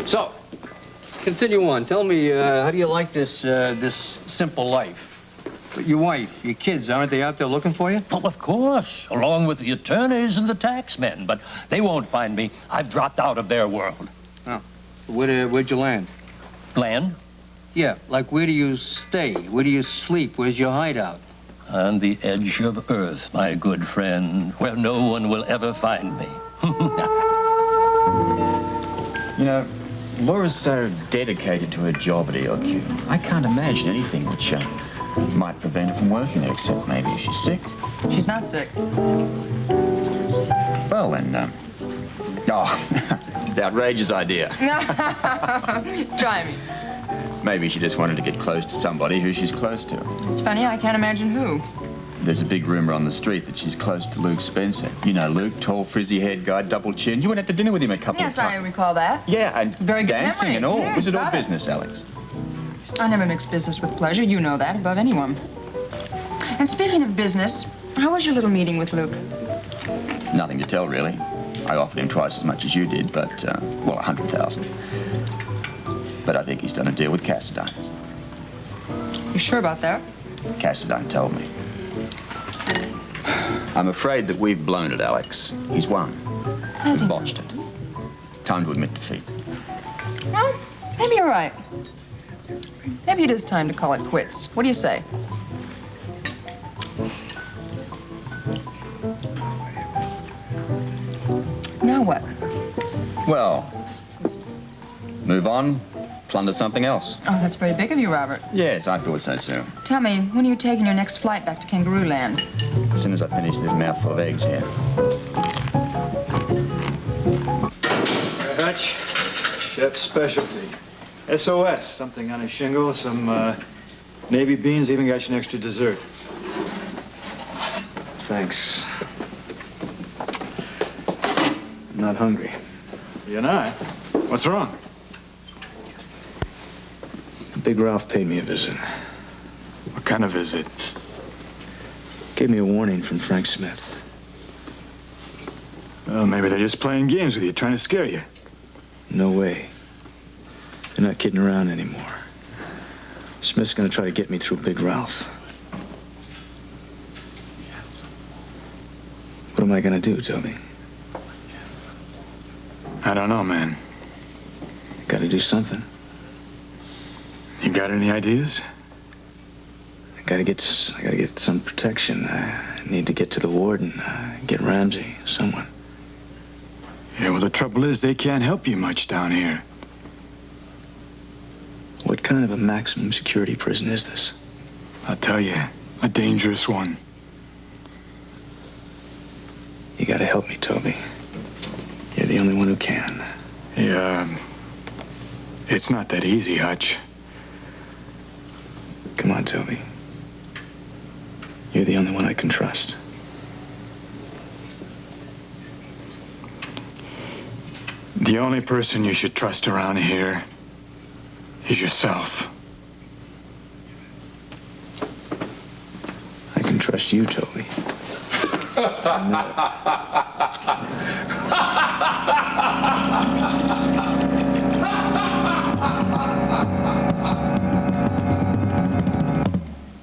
So, continue on. Tell me, how do you like this simple life? Your wife, your kids, aren't they out there looking for you? Oh, of course, along with the attorneys and the taxmen, but they won't find me. I've dropped out of their world. Oh, where'd you land? Land? Yeah, like where do you stay? Where do you sleep? Where's your hideout? On the edge of Earth, my good friend, where no one will ever find me. You know, Laura's so dedicated to her job at ELQ. I can't imagine anything which might prevent her from working there, except maybe if she's sick. She's not sick. Well, then, the outrageous idea. Try me. Maybe she just wanted to get close to somebody who she's close to. It's funny, I can't imagine who. There's a big rumor on the street that she's close to Luke Spencer. You know Luke, tall, frizzy-haired guy, double chin. You went out to dinner with him a couple of Yes, times. I recall that. Yeah, and Very good dancing memory. and all. Yeah, Was it all got it. business, Alex? I never mix business with pleasure. You know that above anyone. And speaking of business, how was your little meeting with Luke? Nothing to tell, really. I offered him twice as much as you did, but, well, 100,000. But I think he's done a deal with Cassadine. You sure about that? Cassadine told me. I'm afraid that we've blown it, Alex. He's won. Has he? Botched it. Time to admit defeat. Well, maybe you're right. Maybe it is time to call it quits. What do you say? Now what? Well, move on, plunder something else. Oh, that's very big of you, Robert. Yes, I thought so too. Tell me, when are you taking your next flight back to Kangaroo Land? As soon as I finish this mouthful of eggs here. Hutch, chef's specialty. SOS, something on a shingle, some navy beans, even got you an extra dessert. Thanks. I'm not hungry. You're not? What's wrong? Big Ralph paid me a visit. What kind of visit? Gave me a warning from Frank Smith. Well, maybe they're just playing games with you, trying to scare you. No way. They're not kidding around anymore. Smith's gonna try to get me through Big Ralph. What am I gonna do, Toby? I don't know, man. Gotta do something. You got any ideas? I gotta get some protection. I need to get to the warden, get Ramsey, someone. Yeah, well, the trouble is they can't help you much down here. What kind of a maximum security prison is this? I'll tell you, a dangerous one. You gotta help me, Toby. You're the only one who can. Yeah, it's not that easy, Hutch. Come on, Toby. You're the only one I can trust. The only person you should trust around here is yourself. I can trust you, Toby.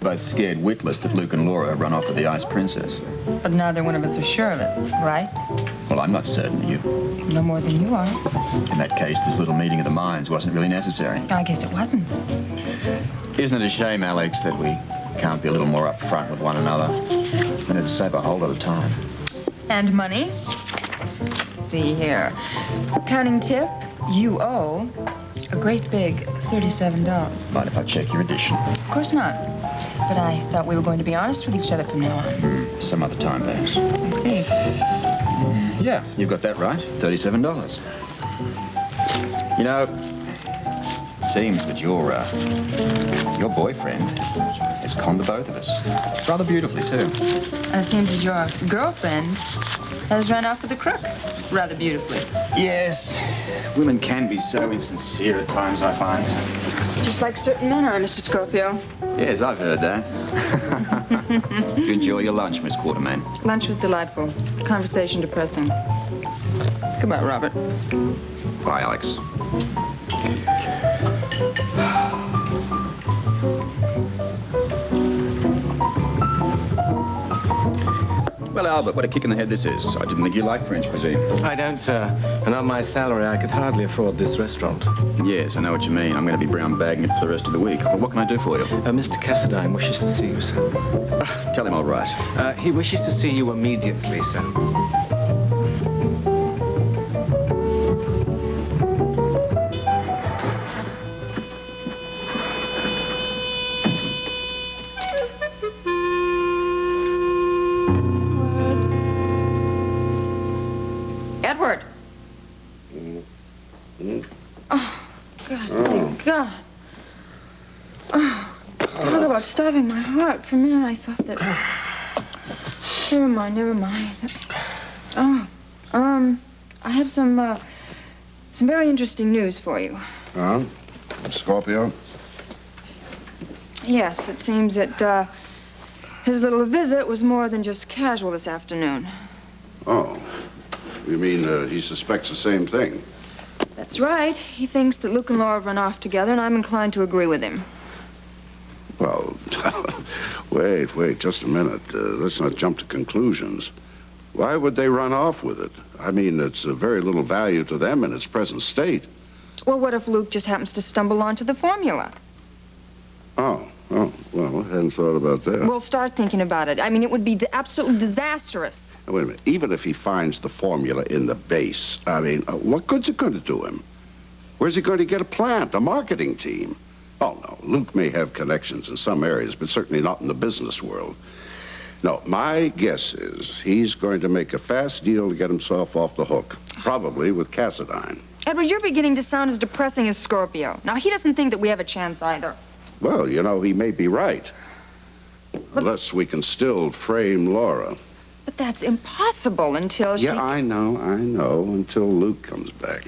Both scared witless that Luke and Laura run off with the Ice Princess. But neither one of us are sure of it, right? Well, I'm not certain of you. No more than you are. In that case, this little meeting of the minds wasn't really necessary. I guess it wasn't. Isn't it a shame, Alex, that we can't be a little more upfront with one another? And it'd save a whole lot of time. And money? Let's see here. Counting tip, you owe a great big $37. Mind if I check your edition? Of course not. But I thought we were going to be honest with each other from now on. Some other time, perhaps. I see. Yeah, you've got that right. $37. You know, it seems that your boyfriend has conned the both of us. Rather beautifully, too. And it seems that your girlfriend has run off with a crook rather beautifully. Yes. Women can be so insincere at times, I find. Just like certain men are, Mr. Scorpio. Yes, I've heard that. Did you enjoy your lunch, Miss Quartermain? Lunch was delightful. Conversation depressing. Goodbye, Robert. Bye, Alex. Well, Albert, what a kick in the head this is. I didn't think you liked French cuisine. I don't, sir. And on my salary, I could hardly afford this restaurant. Yes, I know what you mean. I'm going to be brown bagging it for the rest of the week. Well, what can I do for you? Mr. Cassadine wishes to see you, sir. Tell him all right. He wishes to see you immediately, sir. Edward. Oh, God, thank God. Oh, talk about starving my heart. For a minute, I thought that... Never mind, never mind. Oh, I have some very interesting news for you. Scorpio? Yes, it seems that, his little visit was more than just casual this afternoon. Oh. You mean he suspects the same thing? That's right. He thinks that Luke and Laura have run off together, and I'm inclined to agree with him. Well, wait, just a minute. Let's not jump to conclusions. Why would they run off with it? I mean, it's of very little value to them in its present state. Well, what if Luke just happens to stumble onto the formula? Oh, well, I hadn't thought about that. We'll start thinking about it. I mean, it would be absolutely disastrous. Now, wait a minute. Even if he finds the formula in the base, I mean, what good's it going to do him? Where's he going to get a plant, a marketing team? Oh, no, Luke may have connections in some areas, but certainly not in the business world. No, my guess is he's going to make a fast deal to get himself off the hook, probably with Cassadine. Edward, you're beginning to sound as depressing as Scorpio. Now, he doesn't think that we have a chance either. Well, you know, he may be right. Unless we can still frame Laura. But that's impossible until she... Yeah, I know, until Luke comes back.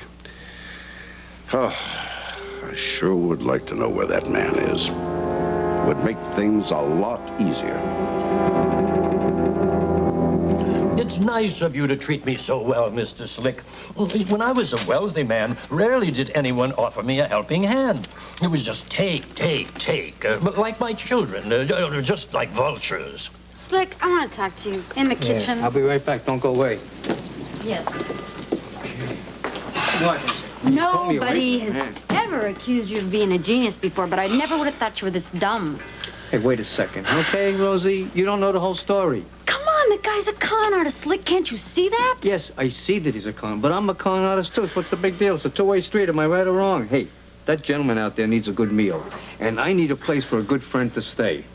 Oh, I sure would like to know where that man is. Would make things a lot easier. It's nice of you to treat me so well, Mr. Slick. When I was a wealthy man, rarely did anyone offer me a helping hand. It was just take, like my children, just like vultures. Slick, I want to talk to you in the kitchen. Yeah, I'll be right back. Don't go away. Yes. What? You pulled me Nobody away? has Yeah. ever accused you of being a genius before, but I never would have thought you were this dumb. Hey, wait a second. Okay, Rosie? You don't know the whole story. Come on, the guy's a con artist, Slick. Can't you see that? Yes, I see that he's a con, but I'm a con artist too. So what's the big deal? It's a two-way street. Am I right or wrong? Hey, that gentleman out there needs a good meal, and I need a place for a good friend to stay.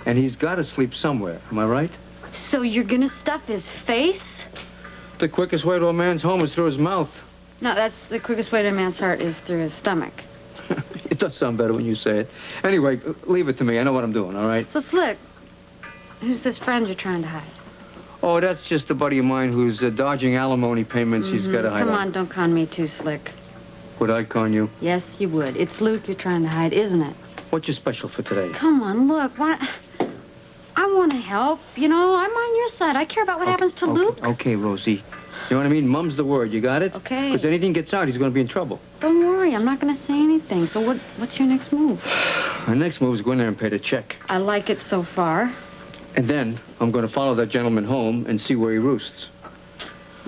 And he's got to sleep somewhere. Am I right? So you're gonna stuff his face? The quickest way to a man's home is through his mouth. No, that's the quickest way to a man's heart is through his stomach. It does sound better when you say it. Anyway, leave it to me. I know what I'm doing, all right? So, Slick, who's this friend you're trying to hide? Oh, that's just a buddy of mine who's dodging alimony payments. He's got to hide. Come on, don't con me too, Slick. Would I con you? Yes, you would. It's Luke you're trying to hide, isn't it? What's your special for today? Come on, look. I want to help. You know, I'm on your side. I care about what happens to Luke. Okay, Rosie. You know what I mean? Mum's the word. You got it? Okay. Because anything gets out, he's going to be in trouble. Don't worry. I'm not going to say anything. So what's your next move? Our next move is go in there and pay the check. I like it so far. And then I'm going to follow that gentleman home and see where he roosts.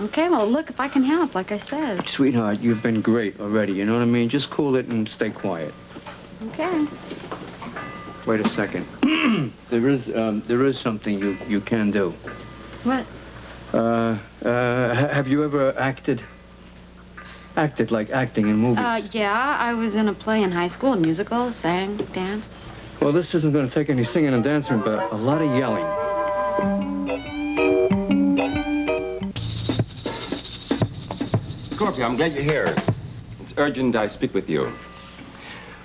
Okay, well, look, if I can help, like I said. Sweetheart, you've been great already. You know what I mean? Just cool it and stay quiet. Okay. Wait a second. there is something you can do. What? Have you ever acted like acting in movies? Yeah, I was in a play in high school, a musical, sang, danced. Well, this isn't going to take any singing and dancing, but a lot of yelling. Scorpio, I'm glad you're here. It's urgent I speak with you.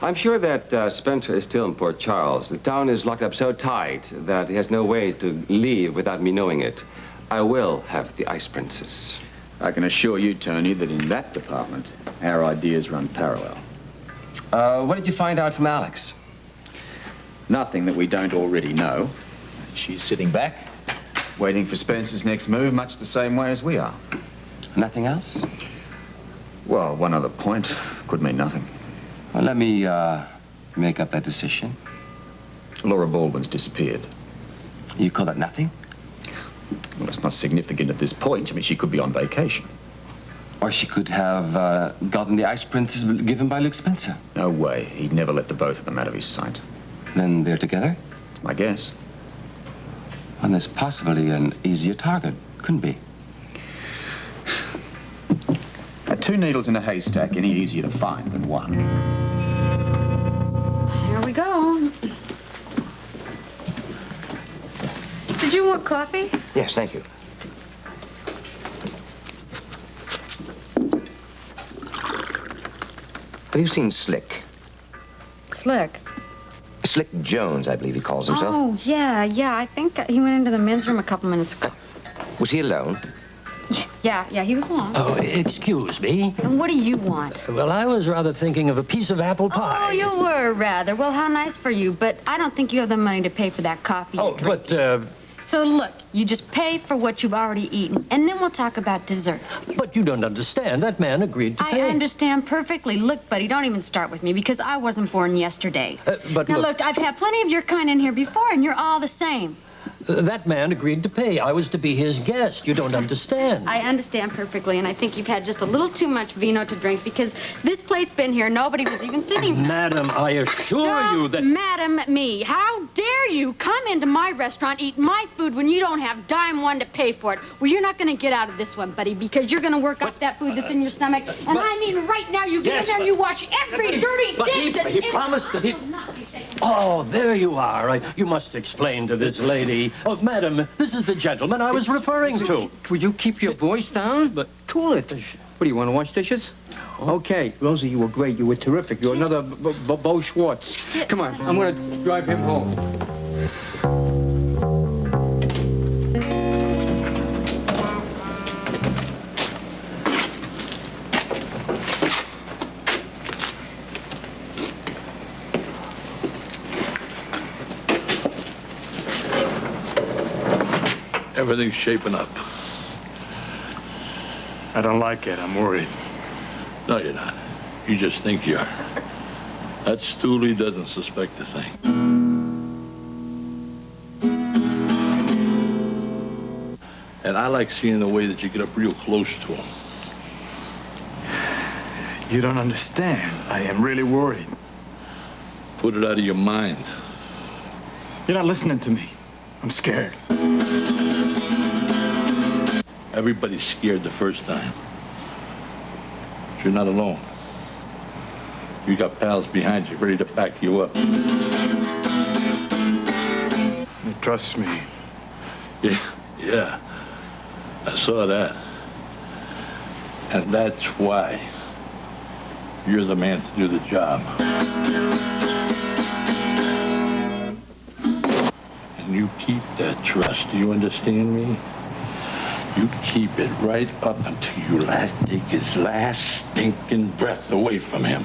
I'm sure that Spencer is still in Port Charles. The town is locked up so tight that he has no way to leave without me knowing it. I will have the Ice Princess. I can assure you, Tony, that in that department, our ideas run parallel. What did you find out from Alex? Nothing that we don't already know. She's sitting back, waiting for Spencer's next move, much the same way as we are. Nothing else? Well, one other point could mean nothing. Well, let me make up that decision. Laura Baldwin's disappeared. You call that nothing? Well, it's not significant at this point. I mean, she could be on vacation. Or she could have gotten the ice princess given by Luke Spencer. No way. He'd never let the both of them out of his sight. Then they're together? It's my guess. And there's possibly an easier target. Couldn't be. Two needles in a haystack, any easier to find than one. Here we go. Did you want coffee? Yes, thank you. Have you seen Slick? Slick. Slick Jones, I believe he calls himself. Oh, yeah. I think he went into the men's room a couple minutes ago. Was he alone? Yeah, he was alone. Oh, excuse me. And what do you want? Well, I was rather thinking of a piece of apple pie. Oh, you were rather. Well, how nice for you, but I don't think you have the money to pay for that coffee. Oh, but, So look, you just pay for what you've already eaten, and then we'll talk about dessert. But you don't understand. That man agreed to pay. I understand perfectly. Look, buddy, don't even start with me, because I wasn't born yesterday. But now, look, I've had plenty of your kind in here before, and you're all the same. That man agreed to pay. I was to be his guest. You don't understand. I understand perfectly, and I think you've had just a little too much vino to drink, because this plate's been here. Nobody was even sitting. Madam, I assure you that... Madam me. How dare you come into my restaurant, eat my food when you don't have dime one to pay for it? Well, you're not going to get out of this one, buddy, because you're going to work up that food that's in your stomach. And I mean right now, you get in there and you wash every dirty dish that's he promised that he... Oh, there you are. You must explain to this lady. Oh, madam, this is the gentleman I was referring to. Would you keep your voice down? But cool it. What do you want to wash dishes? Okay, Rosie, you were great. You were terrific. You're another Bo Schwartz. Come on, I'm going to drive him home. Everything's shaping up. I don't like it. I'm worried. No, you're not. You just think you are. That stoolie doesn't suspect a thing. And I like seeing the way that you get up real close to him. You don't understand. I am really worried. Put it out of your mind. You're not listening to me. I'm scared. Everybody's scared the first time. But you're not alone. You got pals behind you ready to back you up. You trust me. Yeah. I saw that. And that's why you're the man to do the job. And you keep that trust. Do you understand me? You keep it right up until you take his last stinking breath away from him.